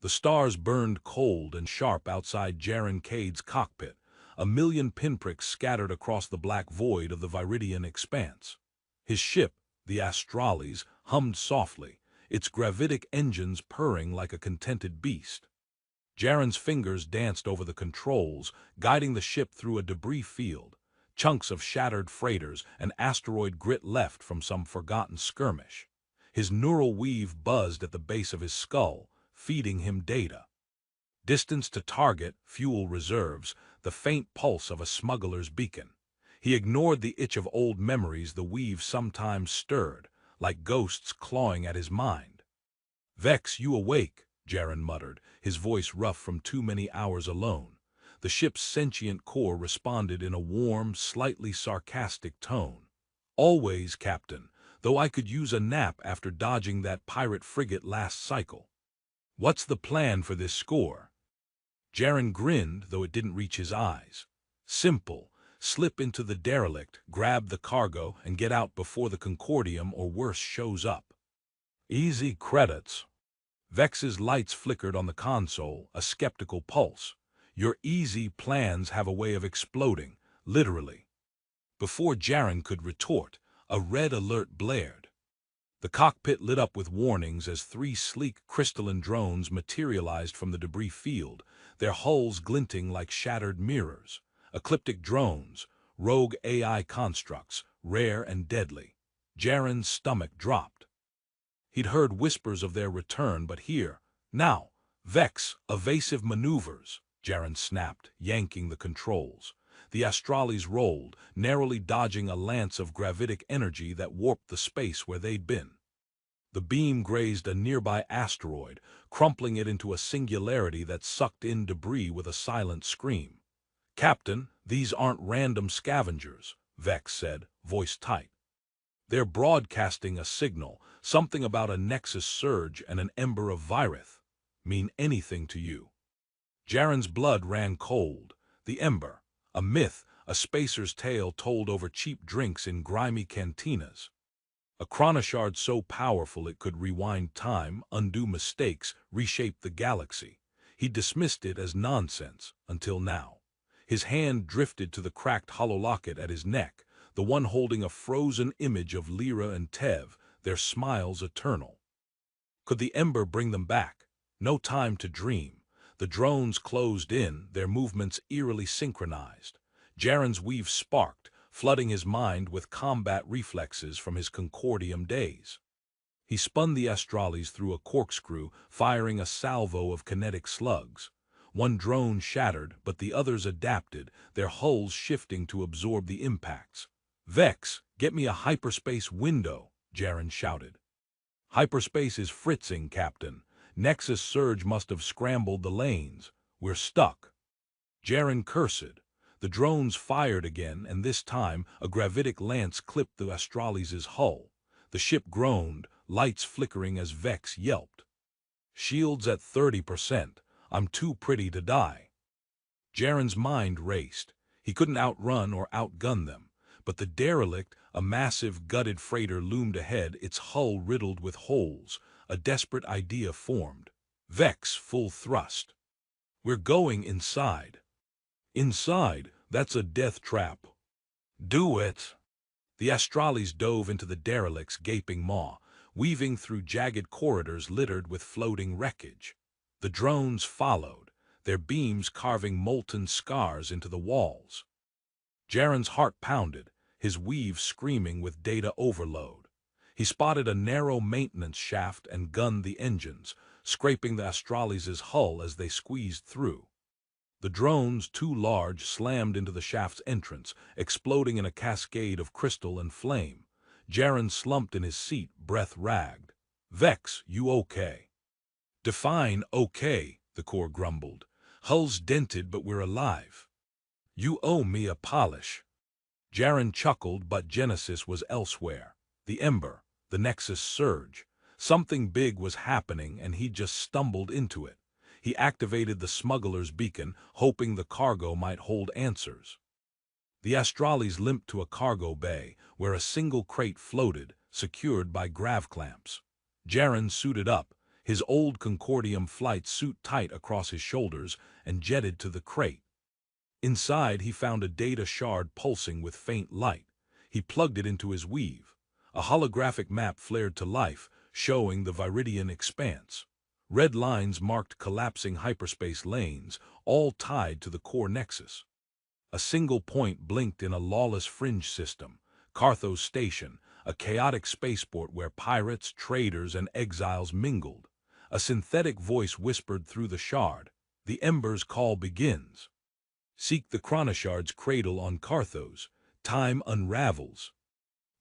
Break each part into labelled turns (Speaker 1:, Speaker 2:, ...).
Speaker 1: The stars burned cold and sharp outside Jaren Cade's cockpit, a million pinpricks scattered across the black void of the Viridian expanse. His ship, the Astralis, hummed softly, its gravitic engines purring like a contented beast. Jaren's fingers danced over the controls, guiding the ship through a debris field, chunks of shattered freighters and asteroid grit left from some forgotten skirmish. His neural weave buzzed at the base of his skull, feeding him data. Distance to target, fuel reserves, the faint pulse of a smuggler's beacon. He ignored the itch of old memories the weave sometimes stirred, like ghosts clawing at his mind. "Vex, you awake," Jaren muttered, his voice rough from too many hours alone. The ship's sentient core responded in a warm, slightly sarcastic tone. "Always, Captain, though I could use a nap after dodging that pirate frigate last cycle. What's the plan for this score?" Jaren grinned, though it didn't reach his eyes. "Simple. Slip into the derelict, grab the cargo, and get out before the Concordium or worse shows up. Easy credits." Vex's lights flickered on the console, a skeptical pulse. "Your easy plans have a way of exploding, literally." Before Jaren could retort, a red alert blared. The cockpit lit up with warnings as three sleek crystalline drones materialized from the debris field, their hulls glinting like shattered mirrors. Ecliptic drones, rogue AI constructs, rare and deadly. Jaren's stomach dropped. He'd heard whispers of their return, but here, now, Vex, evasive maneuvers, Jaren snapped, yanking the controls. The Astralis rolled, narrowly dodging a lance of gravitic energy that warped the space where they'd been. The beam grazed a nearby asteroid, crumpling it into a singularity that sucked in debris with a silent scream. "Captain, these aren't random scavengers," Vex said, voice tight. "They're broadcasting a signal, something about a nexus surge and an ember of Virith. Mean anything to you?" Jaren's blood ran cold. The ember, a myth, a spacer's tale told over cheap drinks in grimy cantinas. A chronoshard so powerful it could rewind time, undo mistakes, reshape the galaxy. He dismissed it as nonsense, until now. His hand drifted to the cracked hololocket at his neck, the one holding a frozen image of Lyra and Tev, their smiles eternal. Could the ember bring them back? No time to dream. The drones closed in, their movements eerily synchronized. Jaren's weave sparked, flooding his mind with combat reflexes from his Concordium days. He spun the Astralis through a corkscrew, firing a salvo of kinetic slugs. One drone shattered, but the others adapted, their hulls shifting to absorb the impacts. "Vex, get me a hyperspace window," Jaren shouted. "Hyperspace is fritzing, Captain. Nexus surge must have scrambled the lanes. We're stuck." Jaren cursed. The drones fired again, and this time a gravitic lance clipped the Astralis' hull. The ship groaned, lights flickering as Vex yelped. "Shields at 30%. I'm too pretty to die." Jaren's mind raced. He couldn't outrun or outgun them. But the derelict, a massive gutted freighter, loomed ahead, its hull riddled with holes. A desperate idea formed. Vex full thrust. "We're going inside." "Inside? That's a death trap." "Do it." The Astralis dove into the derelict's gaping maw, weaving through jagged corridors littered with floating wreckage. The drones followed, their beams carving molten scars into the walls. Jaren's heart pounded, his weave screaming with data overload. He spotted a narrow maintenance shaft and gunned the engines, scraping the Astralis' hull as they squeezed through. The drones, too large, slammed into the shaft's entrance, exploding in a cascade of crystal and flame. Jaren slumped in his seat, breath ragged. "Vex, you okay?" "Define okay," the core grumbled. "Hull's dented, but we're alive." "You owe me a polish." Jaren chuckled, but Genesis was elsewhere. The ember, the nexus surge. Something big was happening, and he just stumbled into it. He activated the smuggler's beacon, hoping the cargo might hold answers. The Astralis limped to a cargo bay, where a single crate floated, secured by grav clamps. Jaren suited up, his old Concordium flight suit tight across his shoulders, and jetted to the crate. Inside, he found a data shard pulsing with faint light. He plugged it into his weave. A holographic map flared to life, showing the Viridian expanse. Red lines marked collapsing hyperspace lanes, all tied to the core nexus. A single point blinked in a lawless fringe system, Carthos Station, a chaotic spaceport where pirates, traders, and exiles mingled. A synthetic voice whispered through the shard, "The Ember's call begins. Seek the Chronishard's cradle on Carthos. Time unravels."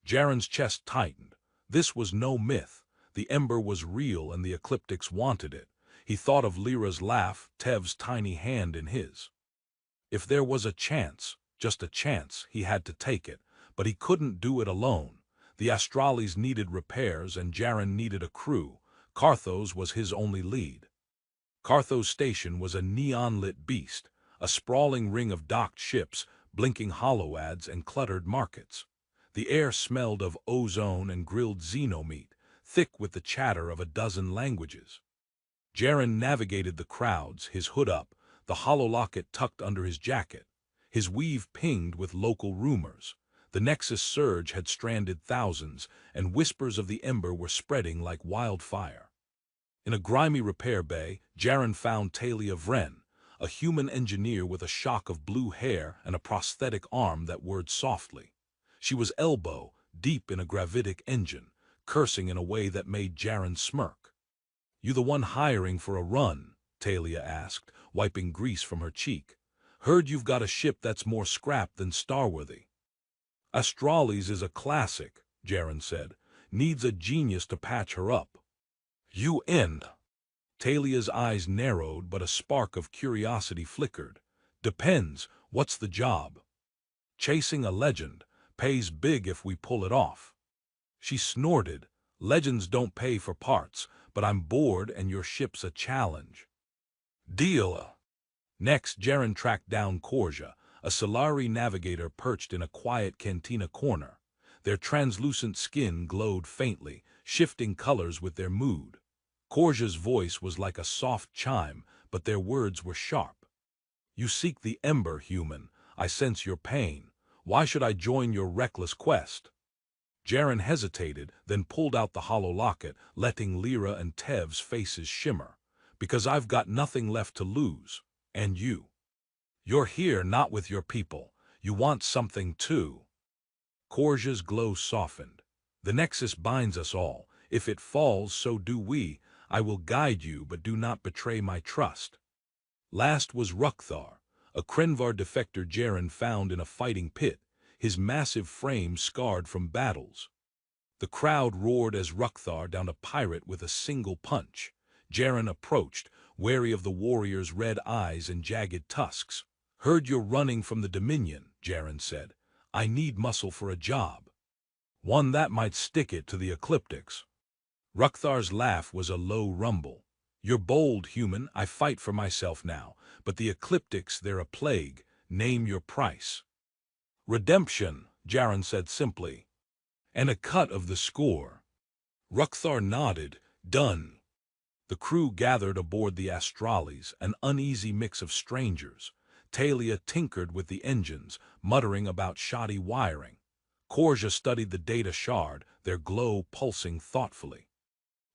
Speaker 1: Jaren's chest tightened. This was no myth. The Ember was real and the Ecliptics wanted it. He thought of Lyra's laugh, Tev's tiny hand in his. If there was a chance, just a chance, he had to take it, but he couldn't do it alone. The Astrales needed repairs and Jaren needed a crew. Carthos was his only lead. Carthos Station was a neon-lit beast, a sprawling ring of docked ships, blinking holoads and cluttered markets. The air smelled of ozone and grilled xenommeat, thick with the chatter of a dozen languages. Jaren navigated the crowds, his hood up, the hololocket tucked under his jacket. His weave pinged with local rumors. The Nexus surge had stranded thousands, and whispers of the Ember were spreading like wildfire. In a grimy repair bay, Jaren found Talia Vren, a human engineer with a shock of blue hair and a prosthetic arm that whirred softly. She was elbow deep in a gravitic engine, cursing in a way that made Jaren smirk. "You the one hiring for a run?" Talia asked, wiping grease from her cheek. "Heard you've got a ship that's more scrap than starworthy." "Astrales is a classic," Jaren said. "Needs a genius to patch her up." "You in?" Talia's eyes narrowed, but a spark of curiosity flickered. "Depends. What's the job?" "Chasing a legend. Pays big if we pull it off." She snorted. "Legends don't pay for parts, but I'm bored and your ship's a challenge." "Deal." Next, Jaren tracked down Korja, a Solari navigator perched in a quiet cantina corner. Their translucent skin glowed faintly, shifting colors with their mood. Korja's voice was like a soft chime, but their words were sharp. "You seek the Ember, human. I sense your pain. Why should I join your reckless quest?" Jaren hesitated, then pulled out the hololocket, letting Lyra and Tev's faces shimmer. "Because I've got nothing left to lose. And you. You're here not with your people. You want something too." Korja's glow softened. "The Nexus binds us all. If it falls, so do we. I will guide you, but do not betray my trust." Last was Rukthar, a Krenvar defector Jaren found in a fighting pit, his massive frame scarred from battles. The crowd roared as Rukthar downed a pirate with a single punch. Jaren approached, wary of the warrior's red eyes and jagged tusks. "Heard you're running from the Dominion," Jaren said. "I need muscle for a job. One that might stick it to the Ecliptics." Rukthar's laugh was a low rumble. "You're bold, human. I fight for myself now. But the Ecliptics, they're a plague. Name your price." "Redemption," Jaren said simply. "And a cut of the score." Rukthar nodded. "Done." The crew gathered aboard the Astrales, an uneasy mix of strangers. Talia tinkered with the engines, muttering about shoddy wiring. Korja studied the data shard, their glow pulsing thoughtfully.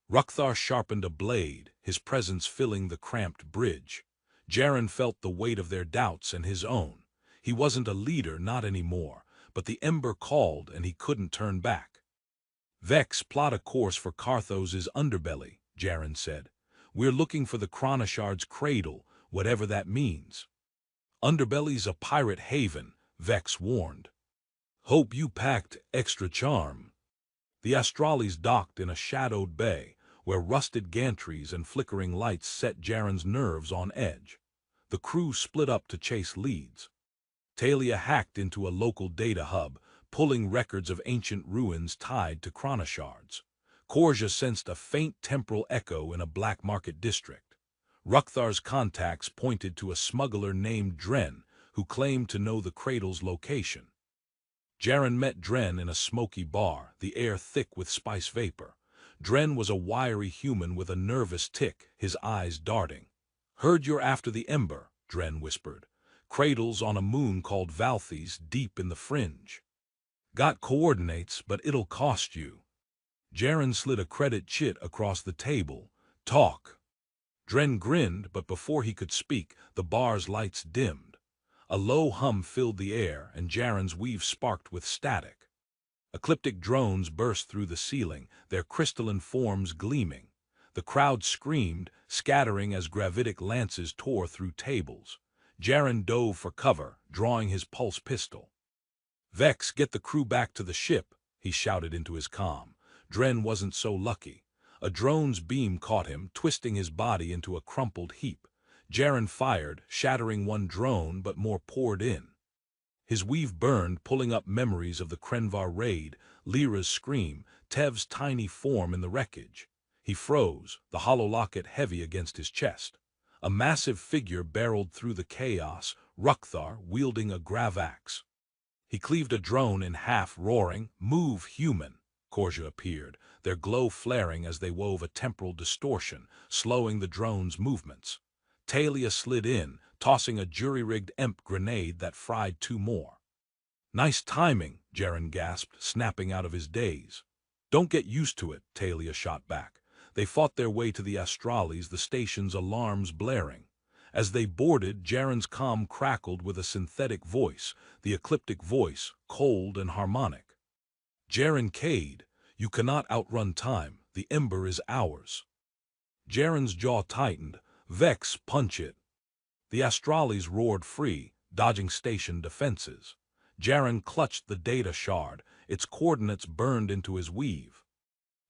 Speaker 1: Rukthar sharpened a blade, his presence filling the cramped bridge. Jaren felt the weight of their doubts and his own. He wasn't a leader, not anymore, but the Ember called and he couldn't turn back. "Vex, plot a course for Carthos' underbelly," Jaren said. "We're looking for the Chronishard's cradle, whatever that means." "Underbelly's a pirate haven," Vex warned. "Hope you packed extra charm." The Astrales docked in a shadowed bay, where rusted gantries and flickering lights set Jaren's nerves on edge. The crew split up to chase leads. Talia hacked into a local data hub, pulling records of ancient ruins tied to Chronishards. Korja sensed a faint temporal echo in a black market district. Rukthar's contacts pointed to a smuggler named Dren, who claimed to know the cradle's location. Jaren met Dren in a smoky bar, the air thick with spice vapor. Dren was a wiry human with a nervous tick, his eyes darting. "Heard you're after the Ember," Dren whispered. "Cradles on a moon called Valthes, deep in the fringe. Got coordinates, but it'll cost you." Jaren slid a credit chit across the table. "Talk." Dren grinned, but before he could speak, the bar's lights dimmed. A low hum filled the air, and Jaren's weave sparked with static. Ecliptic drones burst through the ceiling, their crystalline forms gleaming. The crowd screamed, scattering as gravitic lances tore through tables. Jaren dove for cover, drawing his pulse pistol. "Vex, get the crew back to the ship," he shouted into his comm. Dren wasn't so lucky. A drone's beam caught him, twisting his body into a crumpled heap. Jaren fired, shattering one drone, but more poured in. His weave burned, pulling up memories of the Krenvar raid, Lyra's scream, Tev's tiny form in the wreckage. He froze, the hololocket heavy against his chest. A massive figure barreled through the chaos, Rukthar wielding a gravax. He cleaved a drone in half, roaring, "Move, human!" Korja appeared, their glow flaring as they wove a temporal distortion, slowing the drone's movements. Talia slid in, tossing a jury-rigged EMP grenade that fried two more. "Nice timing," Jaren gasped, snapping out of his daze. "Don't get used to it," Talia shot back. They fought their way to the Astrales, the station's alarms blaring. As they boarded, Jaren's comm crackled with a synthetic voice, the ecliptic voice, cold and harmonic. "Jaren Cade, you cannot outrun time. The Ember is ours." Jaren's jaw tightened. "Vex, punch it." The Astrales roared free, dodging station defenses. Jaren clutched the data shard, its coordinates burned into his weave.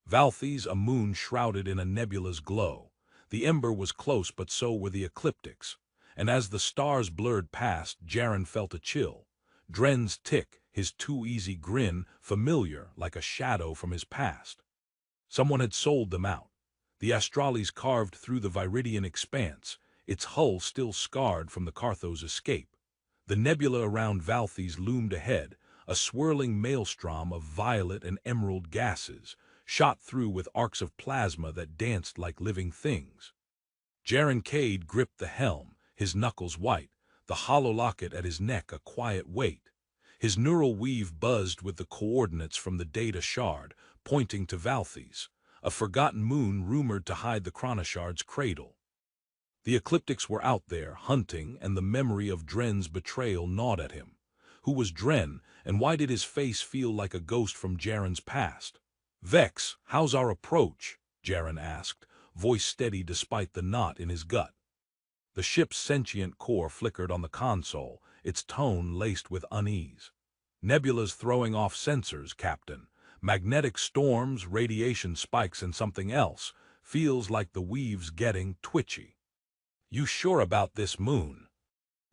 Speaker 1: Valthes, a moon shrouded in a nebula's glow. The Ember was close, but so were the ecliptics. And as the stars blurred past, Jaren felt a chill. Dren's tick, his too-easy grin, familiar like a shadow from his past. Someone had sold them out. The Astrales carved through the Viridian expanse, its hull still scarred from the Carthos escape. The nebula around Valthes loomed ahead, a swirling maelstrom of violet and emerald gases, shot through with arcs of plasma that danced like living things. Jaren Cade gripped the helm, his knuckles white, the hololocket at his neck a quiet weight. His neural weave buzzed with the coordinates from the data shard, pointing to Valthes, a forgotten moon rumored to hide the Chronashard's cradle. The ecliptics were out there, hunting, and the memory of Dren's betrayal gnawed at him. Who was Dren, and why did his face feel like a ghost from Jaren's past? "Vex, how's our approach?" Jaren asked, voice steady despite the knot in his gut. The ship's sentient core flickered on the console, its tone laced with unease. "Nebula's throwing off sensors, Captain. Magnetic storms, radiation spikes, and something else. Feels like the weave's getting twitchy." "You sure about this moon?"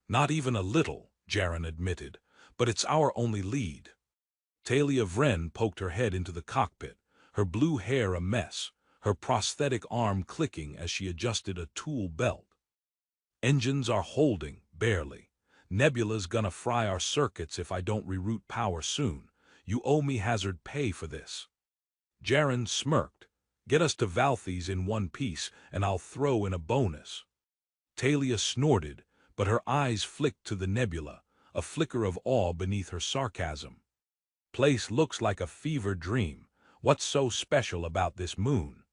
Speaker 1: "Not even a little," Jaren admitted, "but it's our only lead." Talia Vren poked her head into the cockpit, her blue hair a mess, her prosthetic arm clicking as she adjusted a tool belt. "Engines are holding, barely. Nebula's gonna fry our circuits if I don't reroute power soon. You owe me hazard pay for this." Jaren smirked. "Get us to Valthes in one piece, and I'll throw in a bonus." Talia snorted, but her eyes flicked to the nebula, a flicker of awe beneath her sarcasm. "Place looks like a fever dream. What's so special about this moon?"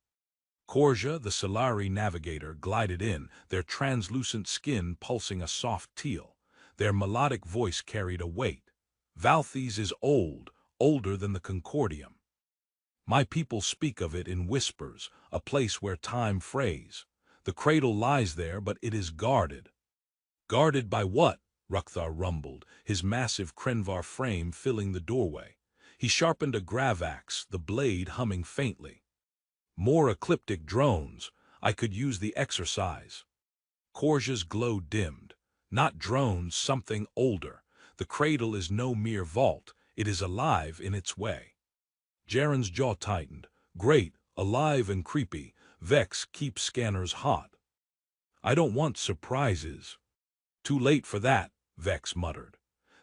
Speaker 1: Korja, the Solari navigator, glided in, their translucent skin pulsing a soft teal. Their melodic voice carried a weight. "Valthes is old, older than the Concordium. My people speak of it in whispers, a place where time frays. The cradle lies there, but it is guarded." "Guarded by what?" Rukthar rumbled, his massive Krenvar frame filling the doorway. He sharpened a gravax, the blade humming faintly. "More ecliptic drones. I could use the exercise." Korja's glow dimmed. "Not drones, something older. The cradle is no mere vault. It is alive in its way." Jaren's jaw tightened. "Great, alive and creepy. Vex, keep scanners hot." "I don't want surprises." "Too late for that," Vex muttered.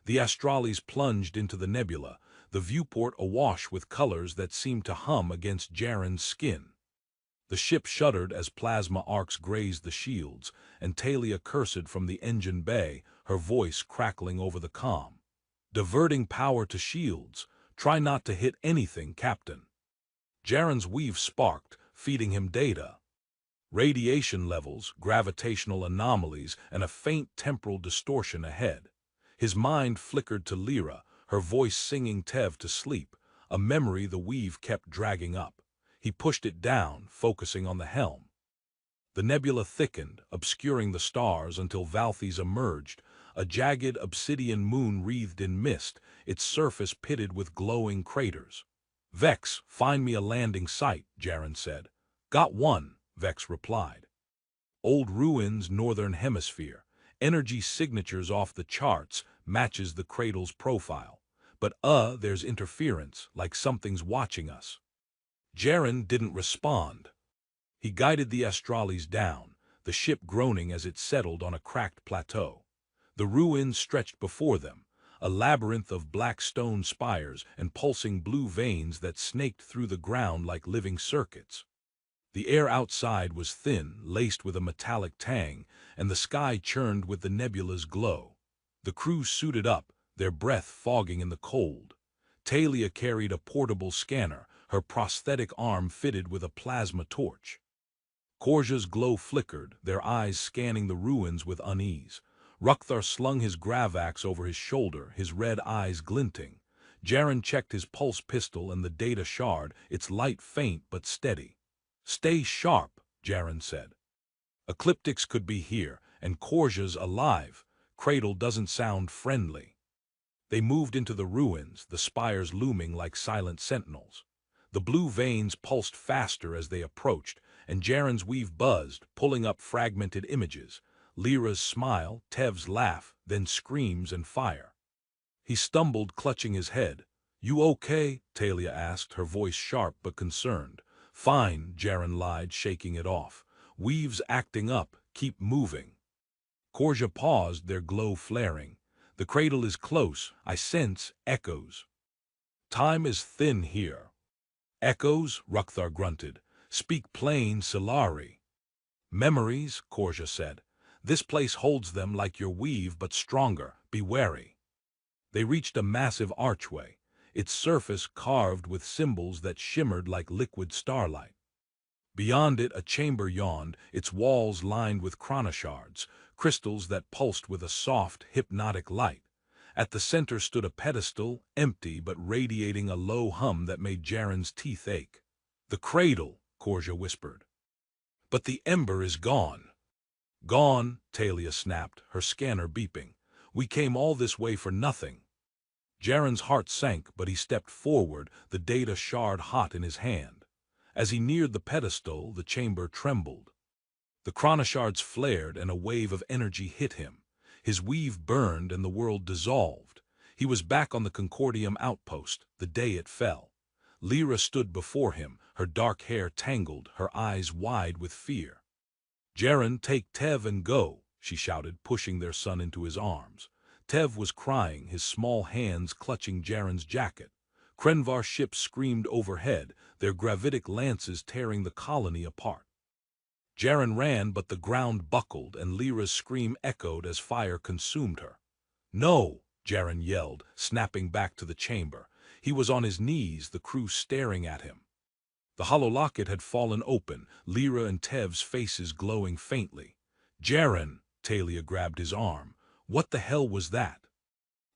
Speaker 1: The Astrales plunged into the nebula, the viewport awash with colors that seemed to hum against Jaren's skin. The ship shuddered as plasma arcs grazed the shields, and Talia cursed from the engine bay, her voice crackling over the comm. "Diverting power to shields. Try not to hit anything, Captain." Jaren's weave sparked, feeding him data. Radiation levels, gravitational anomalies, and a faint temporal distortion ahead. His mind flickered to Lyra, her voice singing Tev to sleep, a memory the weave kept dragging up. He pushed it down, focusing on the helm. The nebula thickened, obscuring the stars until Valthes emerged, a jagged obsidian moon wreathed in mist, its surface pitted with glowing craters. "Vex, find me a landing site," Jaren said. "Got one," Vex replied. "Old ruins, northern hemisphere. Energy signatures off the charts, matches the cradle's profile. But there's interference, like something's watching us." Jaren didn't respond. He guided the astrales down, the ship groaning as it settled on a cracked plateau. The ruins stretched before them, a labyrinth of black stone spires and pulsing blue veins that snaked through the ground like living circuits. The air outside was thin, laced with a metallic tang, and the sky churned with the nebula's glow. The crew suited up, their breath fogging in the cold. Talia carried a portable scanner, her prosthetic arm fitted with a plasma torch. Korja's glow flickered, their eyes scanning the ruins with unease. Rukthar slung his gravax over his shoulder, his red eyes glinting. Jaren checked his pulse pistol and the data shard, its light faint but steady. "Stay sharp," Jaren said. "Ecliptics could be here, and Korja's alive. Cradle doesn't sound friendly." They moved into the ruins, the spires looming like silent sentinels. The blue veins pulsed faster as they approached, and Jaren's weave buzzed, pulling up fragmented images. Lyra's smile, Tev's laugh, then screams and fire. He stumbled, clutching his head. "You okay?" Talia asked, her voice sharp but concerned. "Fine," Jaren lied, shaking it off. "Weave's acting up. Keep moving." Korja paused, their glow flaring. "The cradle is close. I sense echoes." "Time is thin here." "Echoes?" Rukthar grunted. "Speak plain, Silari." "Memories," Korja said. "This place holds them like your weave, but stronger. Be wary." They reached a massive archway, its surface carved with symbols that shimmered like liquid starlight. Beyond it, a chamber yawned, its walls lined with chronoshards, crystals that pulsed with a soft, hypnotic light. At the center stood a pedestal, empty but radiating a low hum that made Jaren's teeth ache. "The cradle," Korja whispered. "But the ember is gone." "Gone," Talia snapped, her scanner beeping. "We came all this way for nothing." Jaren's heart sank, but he stepped forward, the data shard hot in his hand. As he neared the pedestal, the chamber trembled. The chronoshards flared, and a wave of energy hit him. His weave burned, and the world dissolved. He was back on the Concordium outpost, the day it fell. Lyra stood before him, her dark hair tangled, her eyes wide with fear. "Jaren, take Tev and go," she shouted, pushing their son into his arms. Tev was crying, his small hands clutching Jaren's jacket. Krenvar's ships screamed overhead, their gravitic lances tearing the colony apart. Jaren ran, but the ground buckled, and Lyra's scream echoed as fire consumed her. "No!" Jaren yelled, snapping back to the chamber. He was on his knees, the crew staring at him. The hololocket had fallen open, Lyra and Tev's faces glowing faintly. "Jaren!" Talia grabbed his arm. "What the hell was that?"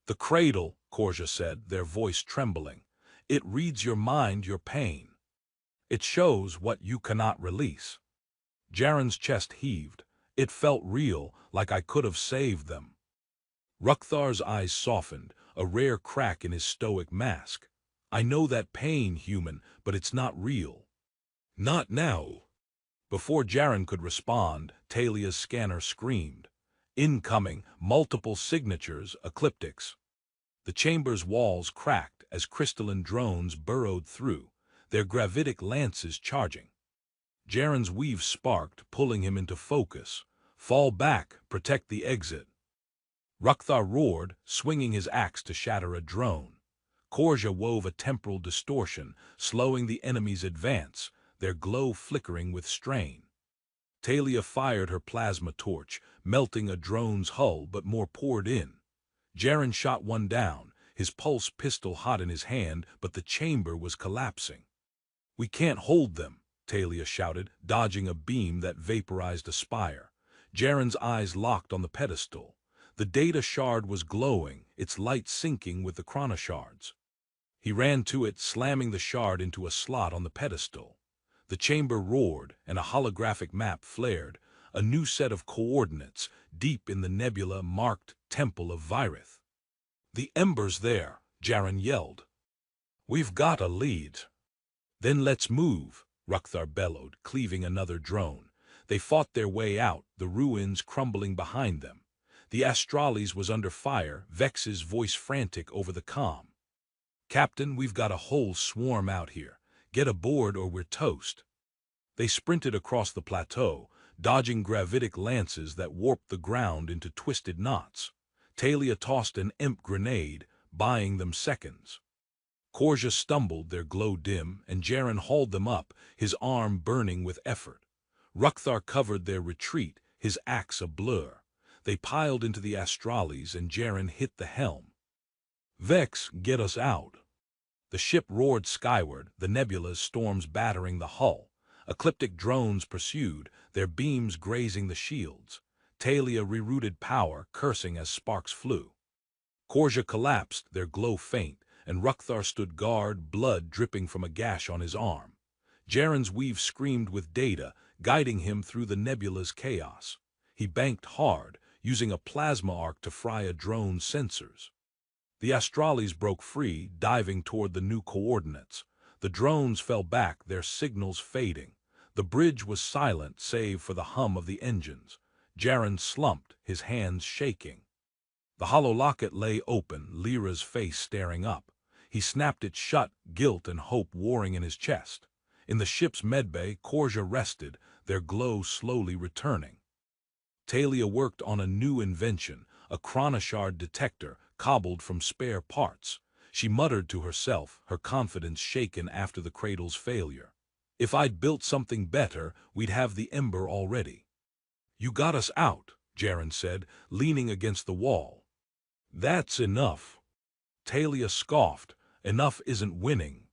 Speaker 1: "The cradle," Korja said, their voice trembling. "It reads your mind, your pain. It shows what you cannot release." Jaren's chest heaved. "It felt real, like I could have saved them." Rukthar's eyes softened, a rare crack in his stoic mask. "I know that pain, human, but it's not real." "Not now." Before Jaren could respond, Talia's scanner screamed. "Incoming, multiple signatures, ecliptics." The chamber's walls cracked as crystalline drones burrowed through, their gravitic lances charging. Jaren's weave sparked, pulling him into focus. "Fall back, protect the exit." Rukthar roared, swinging his axe to shatter a drone. Korja wove a temporal distortion, slowing the enemy's advance, their glow flickering with strain. Talia fired her plasma torch, melting a drone's hull, but more poured in. Jaren shot one down, his pulse pistol hot in his hand, but the chamber was collapsing. "We can't hold them," Talia shouted, dodging a beam that vaporized a spire. Jaren's eyes locked on the pedestal. The data shard was glowing, its light syncing with the chronoshards. He ran to it, slamming the shard into a slot on the pedestal. The chamber roared, and a holographic map flared, a new set of coordinates, deep in the nebula marked Temple of Virith. "The ember's there," Jaren yelled. "We've got a lead." "Then let's move," Rukthar bellowed, cleaving another drone. They fought their way out, the ruins crumbling behind them. The Astralis was under fire, Vex's voice frantic over the comm. "Captain, we've got a whole swarm out here. Get aboard or we're toast." They sprinted across the plateau, dodging gravitic lances that warped the ground into twisted knots. Talia tossed an imp grenade, buying them seconds. Korja stumbled, their glow dim, and Jaren hauled them up, his arm burning with effort. Rukthar covered their retreat, his axe a blur. They piled into the Astralis, and Jaren hit the helm. "Vex, get us out." The ship roared skyward, the nebula's storms battering the hull. Ecliptic drones pursued, their beams grazing the shields. Talia rerouted power, cursing as sparks flew. Korja collapsed, their glow faint, and Rukthar stood guard, blood dripping from a gash on his arm. Jaren's weave screamed with data, guiding him through the nebula's chaos. He banked hard, using a plasma arc to fry a drone's sensors. The Astralis broke free, diving toward the new coordinates. The drones fell back, their signals fading. The bridge was silent, save for the hum of the engines. Jaren slumped, his hands shaking. The hololocket lay open, Lyra's face staring up. He snapped it shut, guilt and hope warring in his chest. In the ship's medbay, Korja rested, their glow slowly returning. Talia worked on a new invention, a chronoshard detector, cobbled from spare parts. She muttered to herself, her confidence shaken after the cradle's failure. "If I'd built something better, we'd have the ember already." "You got us out," Jaren said, leaning against the wall. "That's enough." Talia scoffed. "Enough isn't winning."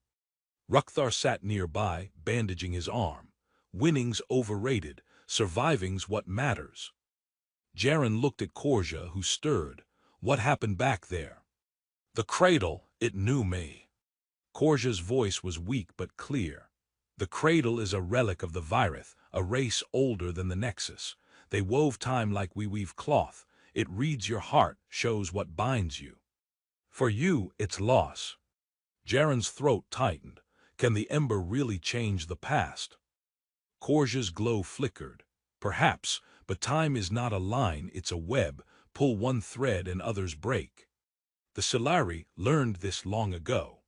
Speaker 1: Rukthar sat nearby, bandaging his arm. "Winning's overrated. Surviving's what matters." Jaren looked at Korja, who stirred. "What happened back there?" "The cradle, it knew me." Korja's voice was weak but clear. "The cradle is a relic of the Virith, a race older than the Nexus. They wove time like we weave cloth. It reads your heart, shows what binds you. For you, it's loss." Jaren's throat tightened. Can the ember really change the past? Korja's glow flickered. "Perhaps, but time is not a line, it's a web. Pull one thread and others break. The Solari learned this long ago."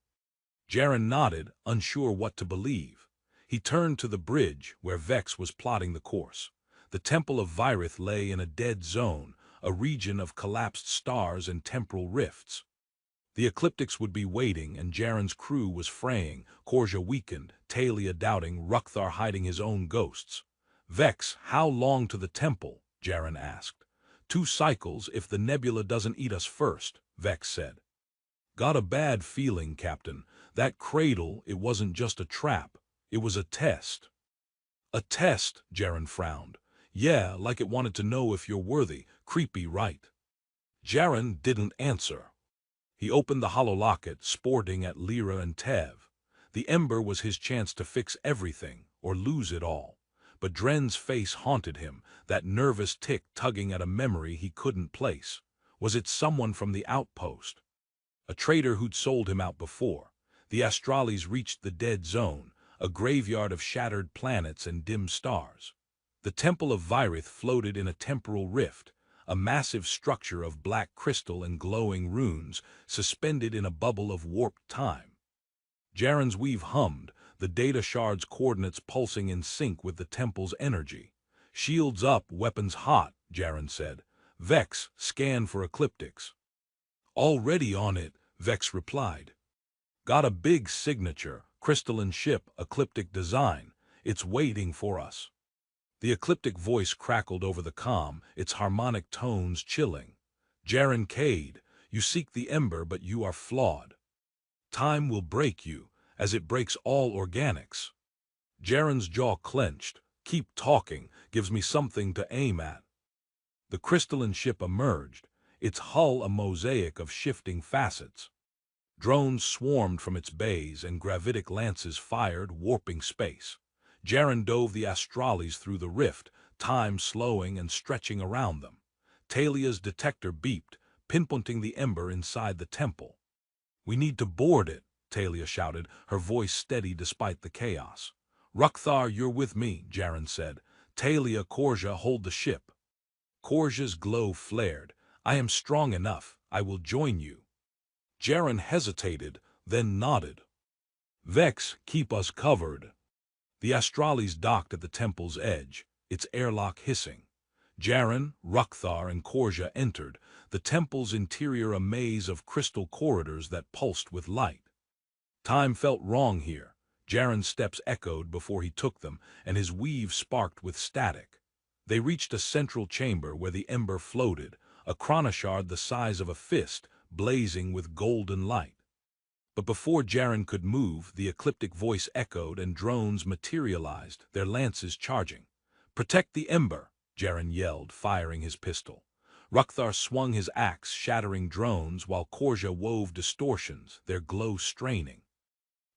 Speaker 1: Jaren nodded, unsure what to believe. He turned to the bridge, where Vex was plotting the course. The Temple of Virith lay in a dead zone, a region of collapsed stars and temporal rifts. The ecliptics would be waiting, and Jaren's crew was fraying, Korja weakened, Talia doubting, Rukthar hiding his own ghosts. "Vex, how long to the temple?" Jaren asked. "2 cycles if the nebula doesn't eat us first," Vex said. "Got a bad feeling, Captain. That cradle, it wasn't just a trap. It was a test." "A test?" Jaren frowned. "Yeah, like it wanted to know if you're worthy. Creepy, right?" Jaren didn't answer. He opened the hololocket, sporting at Lyra and Tev. The ember was his chance to fix everything, or lose it all. But Dren's face haunted him, that nervous tick tugging at a memory he couldn't place. Was it someone from the outpost? A traitor who'd sold him out before. The Astralis reached the dead zone, a graveyard of shattered planets and dim stars. The Temple of Virith floated in a temporal rift, a massive structure of black crystal and glowing runes, suspended in a bubble of warped time. Jaren's weave hummed, the data shard's coordinates pulsing in sync with the temple's energy. "Shields up, weapons hot," Jaren said. "Vex, scan for ecliptics." "Already on it," Vex replied. Got a big signature, crystalline ship, ecliptic design. It's waiting for us. The ecliptic voice crackled over the comm, its harmonic tones chilling. Jaren Cade, you seek the ember, but you are flawed. Time will break you, as it breaks all organics. Jaren's jaw clenched. Keep talking, gives me something to aim at. The crystalline ship emerged, its hull a mosaic of shifting facets. Drones swarmed from its bays and gravitic lances fired, warping space. Jaren dove the astrales through the rift, time slowing and stretching around them. Talia's detector beeped, pinpointing the ember inside the temple. "We need to board it," Talia shouted, her voice steady despite the chaos. "Rukthar, you're with me," Jaren said. "Talia, Korja, hold the ship." Korja's glow flared. "I am strong enough. I will join you." Jaren hesitated, then nodded. "Vex, keep us covered." The astrales docked at the temple's edge, its airlock hissing. Jaren, Rukthar, and Korja entered, the temple's interior a maze of crystal corridors that pulsed with light. Time felt wrong here. Jaren's steps echoed before he took them, and his weave sparked with static. They reached a central chamber where the ember floated, a chronoshard the size of a fist, blazing with golden light. But before Jaren could move, the ecliptic voice echoed and drones materialized, their lances charging. "Protect the ember," Jaren yelled, firing his pistol. Rukthar swung his axe, shattering drones, while Korja wove distortions, their glow straining.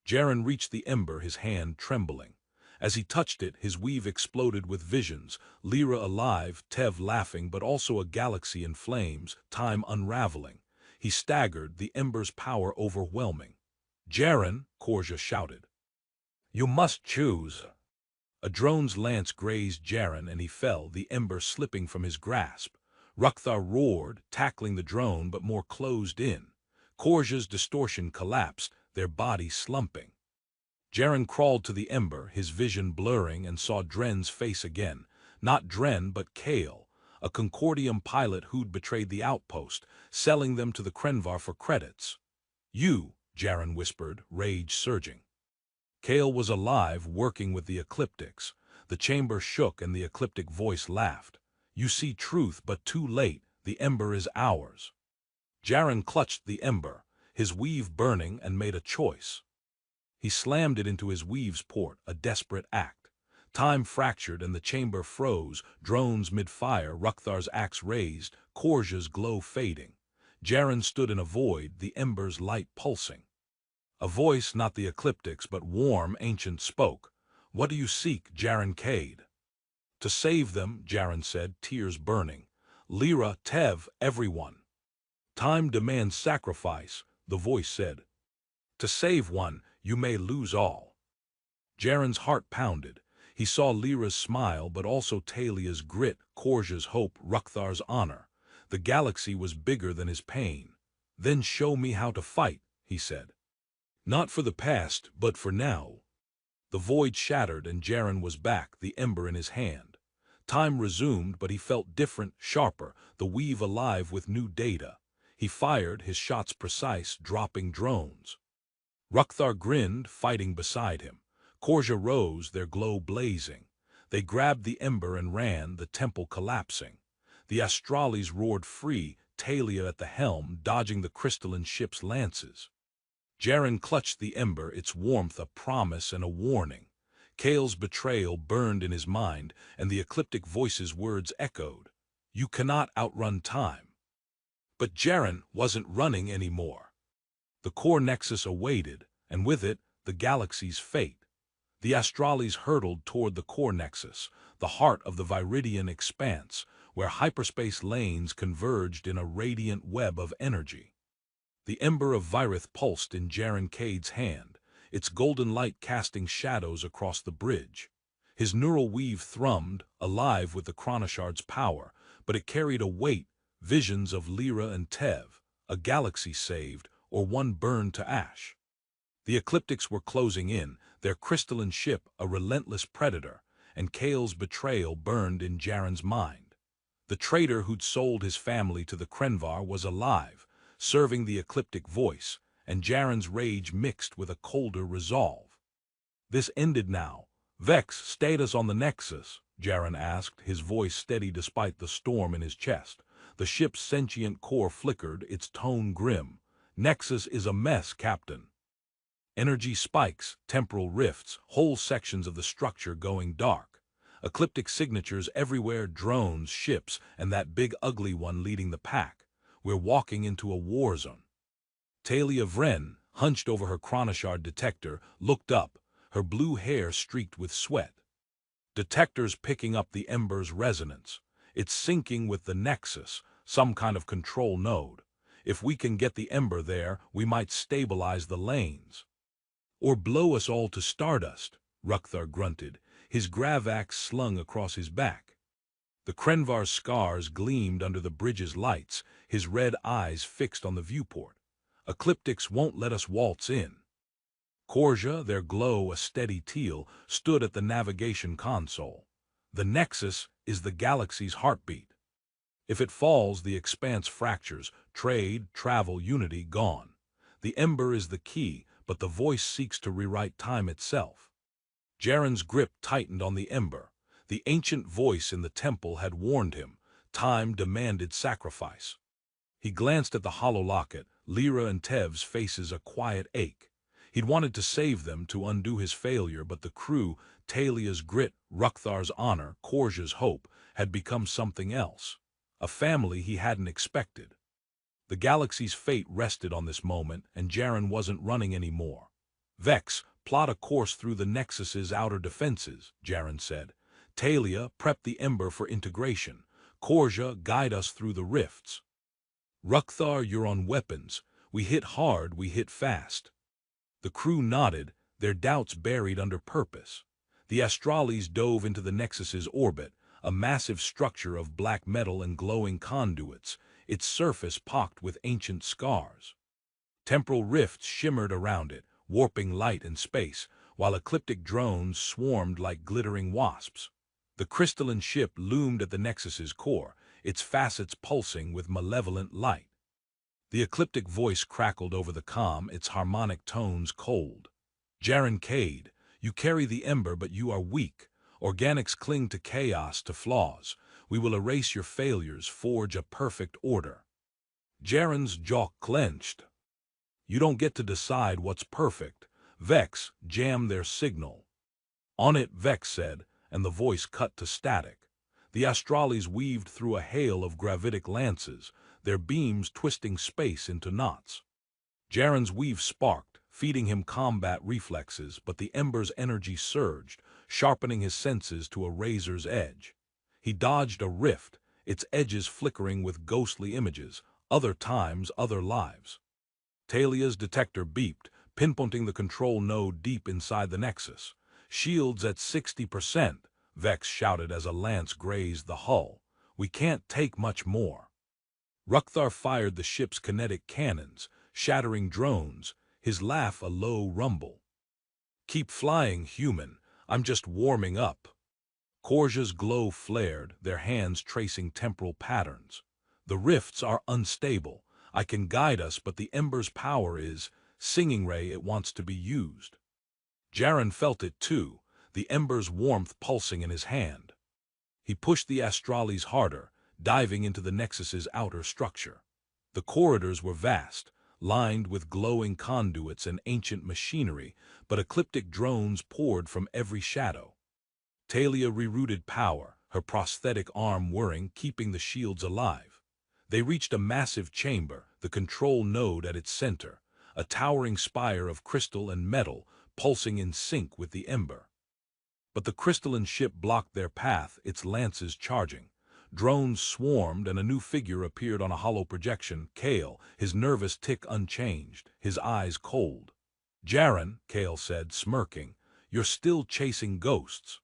Speaker 1: Jaren reached the ember, his hand trembling. As he touched it, his weave exploded with visions, Lyra alive, Tev laughing, but also a galaxy in flames, time unraveling. He staggered, the ember's power overwhelming. "Jaren," Korja shouted. "You must choose." A drone's lance grazed Jaren and he fell, the ember slipping from his grasp. Rukthar roared, tackling the drone but more closed in. Korja's distortion collapsed, their body slumping. Jaren crawled to the ember, his vision blurring, and saw Dren's face again. Not Dren, but Kale, a Concordium pilot who'd betrayed the outpost, selling them to the Krenvar for credits. "You," Jaren whispered, rage surging. Kale was alive, working with the ecliptics. The chamber shook and the ecliptic voice laughed. "You see truth, but too late. The ember is ours." Jaren clutched the ember, his weave burning, and made a choice. He slammed it into his weave's port, a desperate act. Time fractured and the chamber froze, drones mid-fire, Rukthar's axe raised, Korja's glow fading. Jaren stood in a void, the ember's light pulsing. A voice, not the ecliptics, but warm, ancient, spoke. "What do you seek, Jaren Cade?" "To save them," Jaren said, tears burning. "Lyra, Tev, everyone." "Time demands sacrifice," the voice said. "To save one, you may lose all." Jaren's heart pounded. He saw Lyra's smile, but also Talia's grit, Korja's hope, Rukthar's honor. The galaxy was bigger than his pain. "Then show me how to fight," he said. "Not for the past, but for now." The void shattered and Jaren was back, the ember in his hand. Time resumed, but he felt different, sharper, the weave alive with new data. He fired, his shots precise, dropping drones. Rukthar grinned, fighting beside him. Korja rose, their glow blazing. They grabbed the ember and ran, the temple collapsing. The astrales roared free, Talia at the helm, dodging the crystalline ship's lances. Jaren clutched the ember, its warmth a promise and a warning. Kale's betrayal burned in his mind, and the ecliptic voice's words echoed. "You cannot outrun time." But Jaren wasn't running anymore. The core nexus awaited, and with it, the galaxy's fate. The astrales hurtled toward the core nexus, the heart of the Viridian expanse, where hyperspace lanes converged in a radiant web of energy. The ember of Virith pulsed in Jaren Cade's hand, its golden light casting shadows across the bridge. His neural weave thrummed, alive with the chronoshard's power, but it carried a weight, visions of Lyra and Tev, a galaxy saved, or one burned to ash. The ecliptics were closing in, their crystalline ship a relentless predator, and Kale's betrayal burned in Jaren's mind. The traitor who'd sold his family to the Krenvar was alive, serving the ecliptic voice, and Jaren's rage mixed with a colder resolve. This ended now. Vex, status on the Nexus, Jaren asked, his voice steady despite the storm in his chest. The ship's sentient core flickered, its tone grim. Nexus is a mess, Captain. Energy spikes, temporal rifts, whole sections of the structure going dark. Ecliptic signatures everywhere, drones, ships, and that big ugly one leading the pack. We're walking into a war zone. Talia Vren, hunched over her chronoshard detector, looked up, her blue hair streaked with sweat. Detectors picking up the ember's resonance. It's syncing with the Nexus, some kind of control node. If we can get the ember there, we might stabilize the lanes. Or blow us all to stardust, Rukthar grunted, his gravax slung across his back. The Krenvar's scars gleamed under the bridge's lights, his red eyes fixed on the viewport. Ecliptics won't let us waltz in. Korja, their glow a steady teal, stood at the navigation console. The Nexus is the galaxy's heartbeat. If it falls, the expanse fractures, trade, travel, unity gone. The ember is the key, but the voice seeks to rewrite time itself. Jaren's grip tightened on the ember. The ancient voice in the temple had warned him. Time demanded sacrifice. He glanced at the hollow locket, Lyra and Tev's faces a quiet ache. He'd wanted to save them, to undo his failure, but the crew, Talia's grit, Rukthar's honor, Korja's hope, had become something else. A family he hadn't expected. The galaxy's fate rested on this moment, and Jaren wasn't running anymore. Vex, plot a course through the Nexus's outer defenses, Jaren said. Talia, prep the ember for integration. Korja, guide us through the rifts. Rukthar, you're on weapons. We hit hard, we hit fast. The crew nodded, their doubts buried under purpose. The Astrales dove into the Nexus's orbit, a massive structure of black metal and glowing conduits, its surface pocked with ancient scars. Temporal rifts shimmered around it, warping light and space, while ecliptic drones swarmed like glittering wasps. The crystalline ship loomed at the Nexus's core, its facets pulsing with malevolent light. The ecliptic voice crackled over the comm, its harmonic tones cold. Jaren Cade, you carry the ember, but you are weak. Organics cling to chaos, to flaws. We will erase your failures, forge a perfect order. Jaren's jaw clenched. You don't get to decide what's perfect. Vex, jam their signal. On it, Vex said, and the voice cut to static. The Astrales weaved through a hail of gravitic lances, their beams twisting space into knots. Jaren's weave sparked, feeding him combat reflexes, but the ember's energy surged, sharpening his senses to a razor's edge. He dodged a rift, its edges flickering with ghostly images, other times, other lives. Talia's detector beeped, pinpointing the control node deep inside the Nexus. Shields at 60%, Vex shouted as a lance grazed the hull. We can't take much more. Rukthar fired the ship's kinetic cannons, shattering drones, his laugh a low rumble. Keep flying, human. I'm just warming up. Korja's glow flared, their hands tracing temporal patterns. The rifts are unstable. I can guide us, but the ember's power is singing ray. It wants to be used. Jaren felt it too, the ember's warmth pulsing in his hand. He pushed the Astrales harder, diving into the Nexus's outer structure. The corridors were vast, lined with glowing conduits and ancient machinery, but ecliptic drones poured from every shadow. Talia rerouted power, her prosthetic arm whirring, keeping the shields alive. They reached a massive chamber, the control node at its center, a towering spire of crystal and metal, pulsing in sync with the ember. But the crystalline ship blocked their path, its lances charging. Drones swarmed, and a new figure appeared on a hollow projection, Kale, his nervous tick unchanged, his eyes cold. Jaren, Kale said, smirking, you're still chasing ghosts.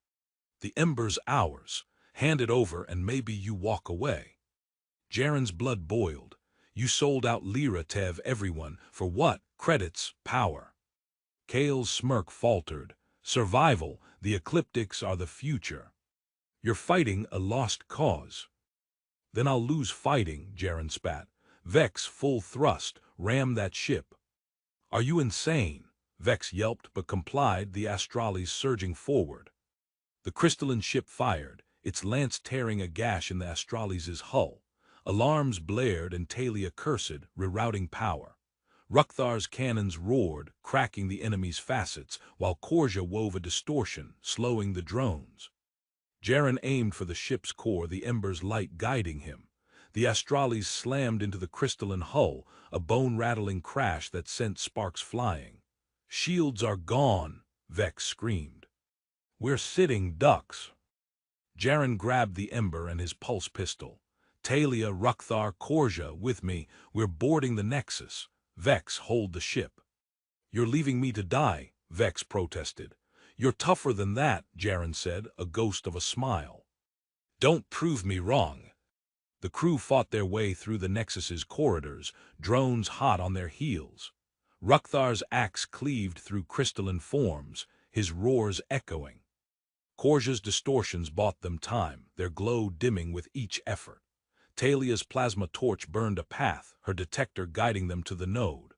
Speaker 1: The ember's ours. Hand it over and maybe you walk away. Jaren's blood boiled. You sold out Lyra, Tev, everyone. For what? Credits, power. Kale's smirk faltered. Survival, the ecliptics are the future. You're fighting a lost cause. Then I'll lose fighting, Jaren spat. Vex, full thrust, ram that ship. Are you insane? Vex yelped but complied, the Astralis surging forward. The crystalline ship fired, its lance tearing a gash in the Astralis' hull. Alarms blared and Talia cursed, rerouting power. Rukthar's cannons roared, cracking the enemy's facets, while Korja wove a distortion, slowing the drones. Jaren aimed for the ship's core, the ember's light guiding him. The Astralis slammed into the crystalline hull, a bone-rattling crash that sent sparks flying. "Shields are gone," Vex screamed. "We're sitting ducks." Jaren grabbed the ember and his pulse pistol. "Talia, Rukthar, Korja, with me. We're boarding the Nexus. Vex, hold the ship." "You're leaving me to die," Vex protested. "You're tougher than that," Jaren said, a ghost of a smile. "Don't prove me wrong." The crew fought their way through the Nexus's corridors, drones hot on their heels. Rukthar's axe cleaved through crystalline forms, his roars echoing. Korja's distortions bought them time, their glow dimming with each effort. Talia's plasma torch burned a path, her detector guiding them to the node.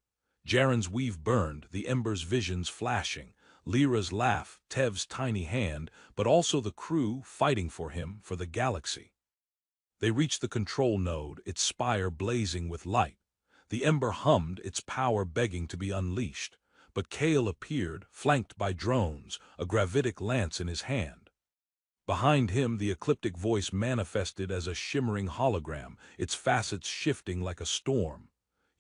Speaker 1: Jaren's weave burned, the ember's visions flashing. Lyra's laugh, Tev's tiny hand, but also the crew fighting for him, for the galaxy. They reached the control node, its spire blazing with light. The ember hummed, its power begging to be unleashed. But Kale appeared, flanked by drones, a gravitic lance in his hand. Behind him, the ecliptic voice manifested as a shimmering hologram, its facets shifting like a storm.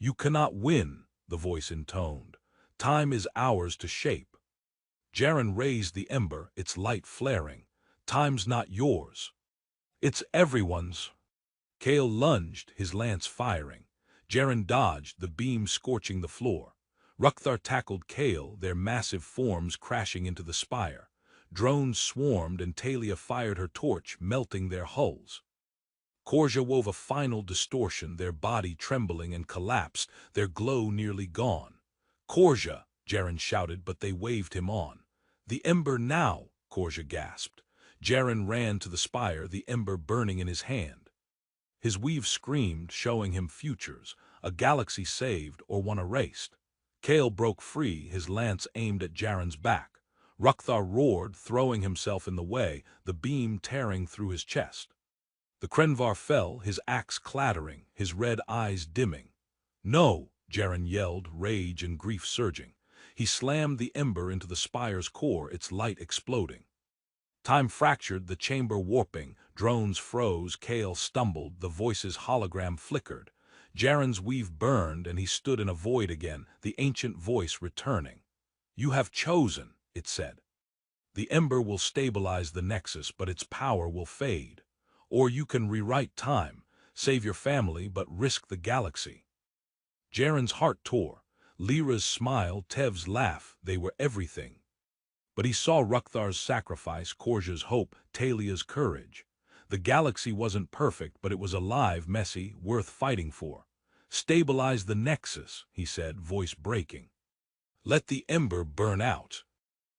Speaker 1: "You cannot win," the voice intoned. "Time is ours to shape." Jaren raised the ember, its light flaring. "Time's not yours. It's everyone's." Kale lunged, his lance firing. Jaren dodged, the beam scorching the floor. Rukthar tackled Kale, their massive forms crashing into the spire. Drones swarmed and Talia fired her torch, melting their hulls. Korja wove a final distortion, their body trembling and collapsed, their glow nearly gone. "Korja!" Jaren shouted, but they waved him on. "The ember now!" Korja gasped. Jaren ran to the spire, the ember burning in his hand. His weave screamed, showing him futures, a galaxy saved or one erased. Kale broke free, his lance aimed at Jaren's back. Rukthar roared, throwing himself in the way, the beam tearing through his chest. The Krenvar fell, his axe clattering, his red eyes dimming. "No!" Jaren yelled, rage and grief surging. He slammed the ember into the spire's core, its light exploding. Time fractured, the chamber warping, drones froze, Kale stumbled, the voice's hologram flickered. Jaren's weave burned, and he stood in a void again, the ancient voice returning. "You have chosen," it said. "The ember will stabilize the Nexus, but its power will fade. Or you can rewrite time, save your family, but risk the galaxy." Jaren's heart tore. Lyra's smile, Tev's laugh, they were everything. But he saw Rukthar's sacrifice, Korja's hope, Talia's courage. The galaxy wasn't perfect, but it was alive, messy, worth fighting for. "Stabilize the Nexus," he said, voice breaking. "Let the ember burn out."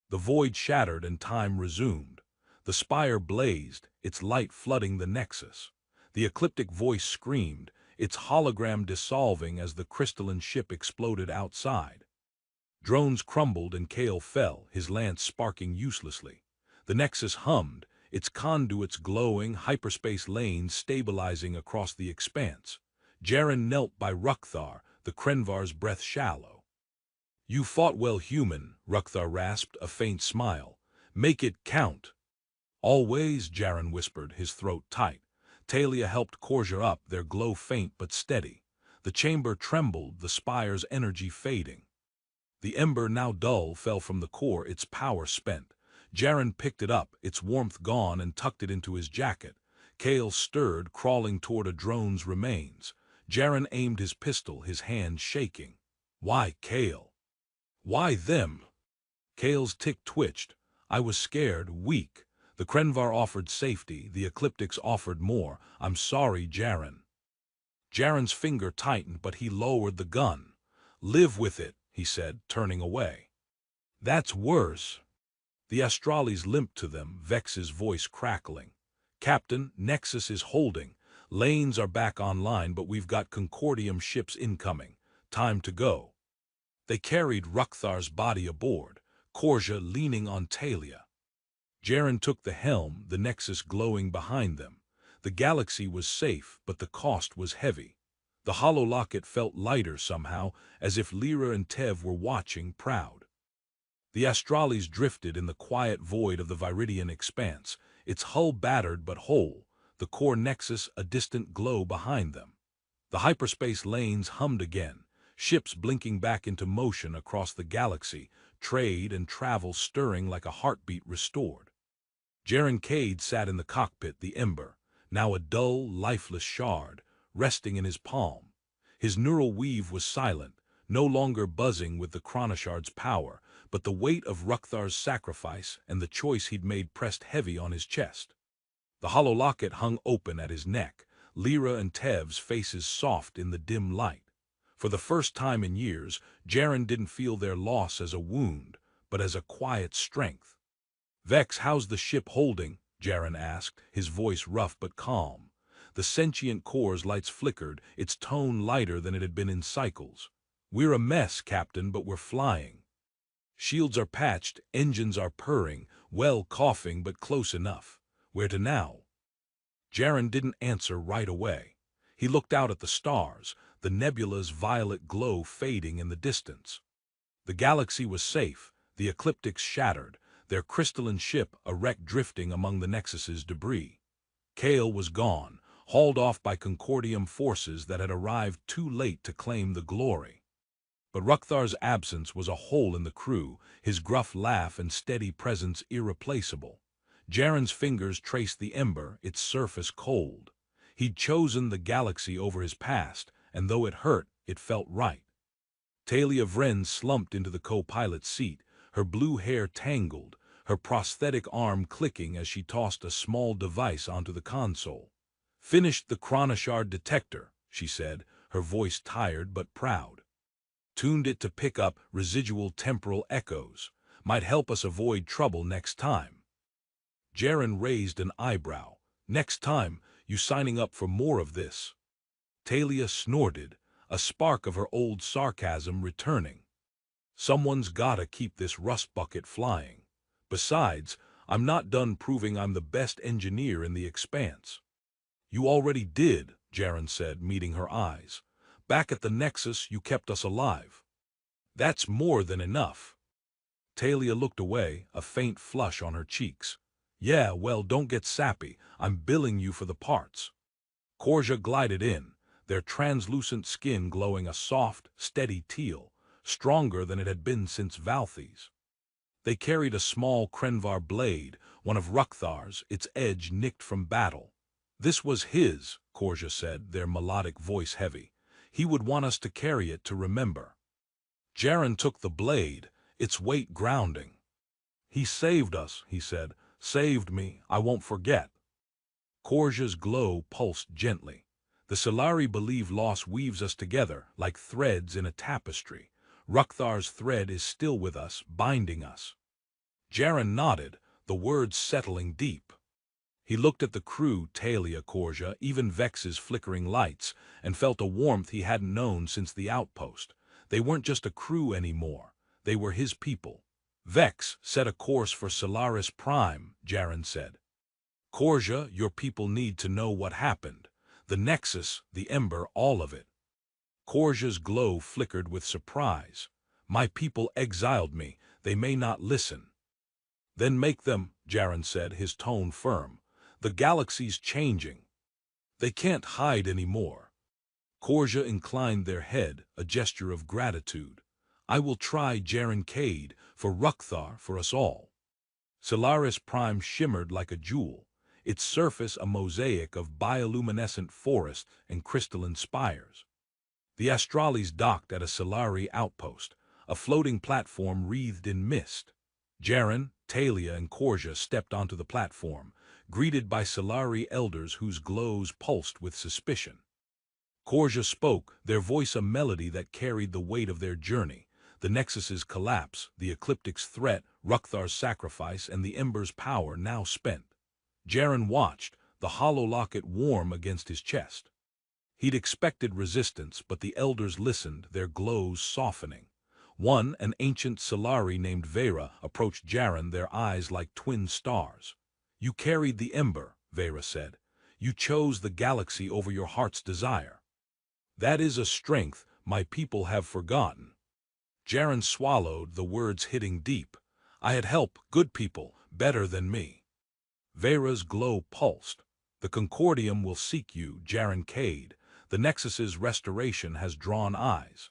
Speaker 1: The void shattered and time resumed. The spire blazed, its light flooding the Nexus. The ecliptic voice screamed, its hologram dissolving as the crystalline ship exploded outside. Drones crumbled and Kale fell, his lance sparking uselessly. The Nexus hummed, its conduits glowing, hyperspace lanes stabilizing across the expanse. Jaren knelt by Rukthar, the Krenvar's breath shallow. "You fought well, human," Rukthar rasped, a faint smile. "Make it count." "Always," Jaren whispered, his throat tight. Talia helped Korja up, their glow faint but steady. The chamber trembled, the spire's energy fading. The ember, now dull, fell from the core, its power spent. Jaren picked it up, its warmth gone, and tucked it into his jacket. Kale stirred, crawling toward a drone's remains. Jaren aimed his pistol, his hand shaking. "Why, Kale? Why them?" Kale's tick twitched. "I was scared, weak. The Krenvar offered safety, the Ecliptics offered more. I'm sorry, Jaren." Jaren's finger tightened, but he lowered the gun. "Live with it," he said, turning away. "That's worse." The Astralis limped to them, Vex's voice crackling. "Captain, Nexus is holding. Lanes are back online, but we've got Concordium ships incoming. Time to go." They carried Rukthar's body aboard, Korja leaning on Talia. Jaren took the helm, the nexus glowing behind them. The galaxy was safe, but the cost was heavy. The hollow locket felt lighter somehow, as if Lyra and Tev were watching, proud. The Astralis drifted in the quiet void of the Viridian expanse, its hull battered but whole, the core nexus a distant glow behind them. The hyperspace lanes hummed again, ships blinking back into motion across the galaxy, trade and travel stirring like a heartbeat restored. Jaren Cade sat in the cockpit, the ember, now a dull, lifeless shard, resting in his palm. His neural weave was silent, no longer buzzing with the chronoshard's power, but the weight of Rukthar's sacrifice and the choice he'd made pressed heavy on his chest. The hollow locket hung open at his neck, Lyra and Tev's faces soft in the dim light. For the first time in years, Jaren didn't feel their loss as a wound, but as a quiet strength. "Vex, how's the ship holding?" Jaren asked, his voice rough but calm. The sentient core's lights flickered, its tone lighter than it had been in cycles. "We're a mess, Captain, but we're flying. Shields are patched, engines are purring, well coughing but close enough. Where to now?" Jaren didn't answer right away. He looked out at the stars, the nebula's violet glow fading in the distance. The galaxy was safe, the ecliptics shattered, their crystalline ship a wreck drifting among the Nexus's debris. Kale was gone, hauled off by Concordium forces that had arrived too late to claim the glory. But Rukthar's absence was a hole in the crew, his gruff laugh and steady presence irreplaceable. Jaren's fingers traced the ember, its surface cold. He'd chosen the galaxy over his past, and though it hurt, it felt right. Talia Vren slumped into the co-pilot's seat, her blue hair tangled, her prosthetic arm clicking as she tossed a small device onto the console. "Finished the chronoshard detector," she said, her voice tired but proud. "Tuned it to pick up residual temporal echoes. Might help us avoid trouble next time." Jaren raised an eyebrow. "Next time, you signing up for more of this?" Talia snorted, a spark of her old sarcasm returning. "Someone's gotta keep this rust bucket flying. Besides, I'm not done proving I'm the best engineer in the expanse." "You already did," Jaren said, meeting her eyes. "Back at the Nexus, you kept us alive. That's more than enough." Talia looked away, a faint flush on her cheeks. "Yeah, well, don't get sappy. I'm billing you for the parts." Korja glided in, their translucent skin glowing a soft, steady teal, stronger than it had been since Valthi's. They carried a small Krenvar blade, one of Rukthar's, its edge nicked from battle. "This was his," Korja said, their melodic voice heavy. "He would want us to carry it to remember." Jaren took the blade, its weight grounding. "He saved us," he said. "Saved me, I won't forget." Korja's glow pulsed gently. "The Solari believe loss weaves us together, like threads in a tapestry. Rukthar's thread is still with us, binding us." Jaren nodded, the words settling deep. He looked at the crew, Talia, Korja, even Vex's flickering lights, and felt a warmth he hadn't known since the outpost. They weren't just a crew anymore. They were his people. "Vex, set a course for Solaris Prime," Jaren said. "Korja, your people need to know what happened. The Nexus, the Ember, all of it." Korja's glow flickered with surprise. "My people exiled me. They may not listen." "Then make them," Jaren said, his tone firm. "The galaxy's changing. They can't hide anymore." Korja inclined their head, a gesture of gratitude. "I will try, Jaren Cade, for Rukthar, for us all." Solaris Prime shimmered like a jewel, its surface a mosaic of bioluminescent forests and crystalline spires. The Astralis docked at a Solari outpost, a floating platform wreathed in mist. Jaren, Talia, and Korja stepped onto the platform, greeted by Solari elders whose glows pulsed with suspicion. Korja spoke, their voice a melody that carried the weight of their journey. The Nexus's collapse, the Ecliptic's threat, Rukthar's sacrifice, and the Ember's power now spent. Jaren watched, the hollow locket warm against his chest. He'd expected resistance, but the elders listened, their glows softening. One, an ancient Solari named Vera, approached Jaren, their eyes like twin stars. "You carried the ember," Vera said. "You chose the galaxy over your heart's desire. That is a strength my people have forgotten." Jaren swallowed, the words hitting deep. "I had helped good people better than me." Vera's glow pulsed. "The Concordium will seek you, Jaren Cade. The Nexus's restoration has drawn eyes.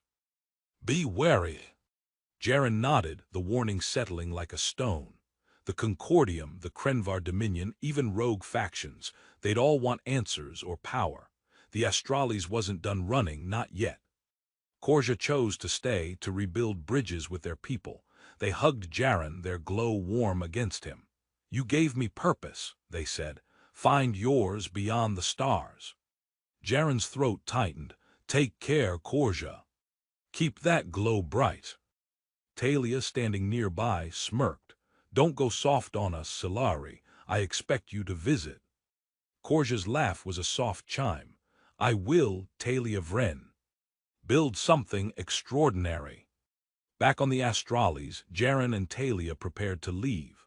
Speaker 1: Be wary." Jaren nodded, the warning settling like a stone. The Concordium, the Krenvar Dominion, even rogue factions, they'd all want answers or power. The Astralis wasn't done running, not yet. Korja chose to stay, to rebuild bridges with their people. They hugged Jaren, their glow warm against him. "You gave me purpose," they said. "Find yours beyond the stars." Jaren's throat tightened. "Take care, Korja. Keep that glow bright." Talia, standing nearby, smirked. "Don't go soft on us, Solari. I expect you to visit." Korja's laugh was a soft chime. "I will, Talia Vren. Build something extraordinary." Back on the Astralis, Jaren and Talia prepared to leave.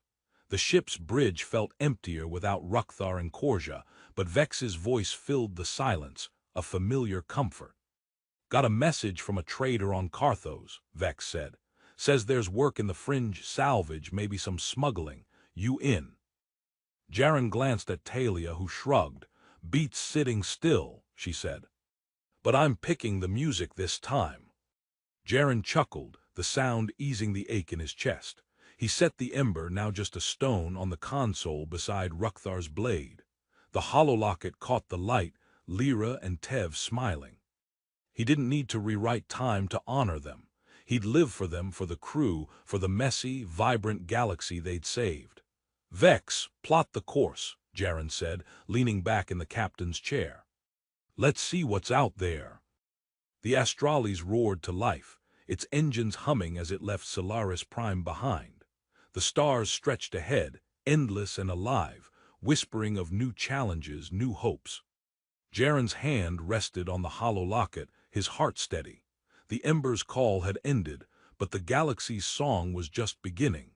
Speaker 1: The ship's bridge felt emptier without Rukthar and Korja, but Vex's voice filled the silence, a familiar comfort. "Got a message from a trader on Carthos," Vex said. "Says there's work in the fringe salvage, maybe some smuggling. You in?" Jaren glanced at Talia, who shrugged. "Beats sitting still," she said. "But I'm picking the music this time." Jaren chuckled, the sound easing the ache in his chest. He set the ember, now just a stone, on the console beside Rukthar's blade. The hololocket caught the light, Lyra and Tev smiling. He didn't need to rewrite time to honor them. He'd live for them, for the crew, for the messy, vibrant galaxy they'd saved. "Vex, plot the course," Jaren said, leaning back in the captain's chair. "Let's see what's out there." The Astralis roared to life, its engines humming as it left Solaris Prime behind. The stars stretched ahead, endless and alive, whispering of new challenges, new hopes. Jaren's hand rested on the hollow locket, his heart steady. The ember's call had ended, but the galaxy's song was just beginning.